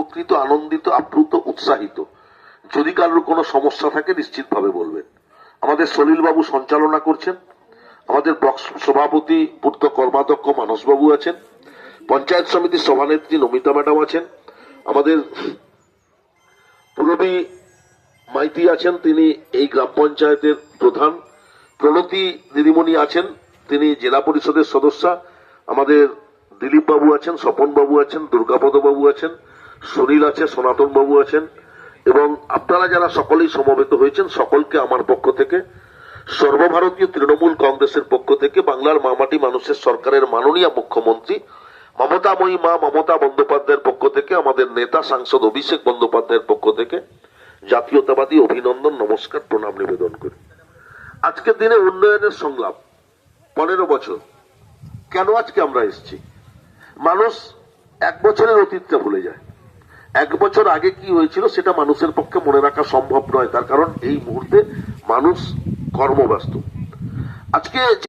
উপকৃত, আনন্দিত, আপ্লুত, উৎসাহিত। যদি কারোর কোনো সমস্যা থাকে নিশ্চিতভাবে বলবেন। আমাদের সলিল বাবু সঞ্চালনা করছেন, আমাদের ব্লক সভাপতি পূর্ত কর্মাধ্যক্ষ মানসবাবু আছেন, পঞ্চায়েত সমিতির সভানেত্রী নমিতা ম্যাডাম আছেন, আমাদের পুরবী মাইতি আছেন, তিনি এই গ্রাম পঞ্চায়েতের প্রধান, প্রণতি দিদিমণি আছেন, তিনি জেলা পরিষদের সদস্যা, আমাদের দিলীপ বাবু আছেন, স্বপন বাবু আছেন, দুর্গাপদ বাবু আছেন, সুনীল আছে, সনাতন বাবু আছেন, এবং আপনারা যারা সকলেই সমবেত হয়েছেন সকলকে আমার পক্ষ থেকে, সর্বভারতীয় তৃণমূল কংগ্রেসের পক্ষ থেকে, বাংলার মামাটি মানুষের সরকারের মাননীয় মুখ্যমন্ত্রী মমতাময়ী মা মমতা বন্দ্যোপাধ্যায়ের পক্ষ থেকে, আমাদের নেতা সাংসদ অভিষেক বন্দ্যোপাধ্যায়ের পক্ষ থেকে জাতীয়তাবাদী অভিনন্দন, নমস্কার, প্রণাম নিবেদন করি। আজকের দিনে উন্নয়নের সংলাপ 15 বছর। কেন আজকে আমরা এসেছি? মানুষ এক বছরের অতীতটা ভুলে যায়। এক বছর আগে কি হয়েছিল সেটা মানুষের পক্ষে মনে রাখা সম্ভব নয়, তার কারণ এই মুহূর্তে মানুষ কর্মব্যস্ত। আজকে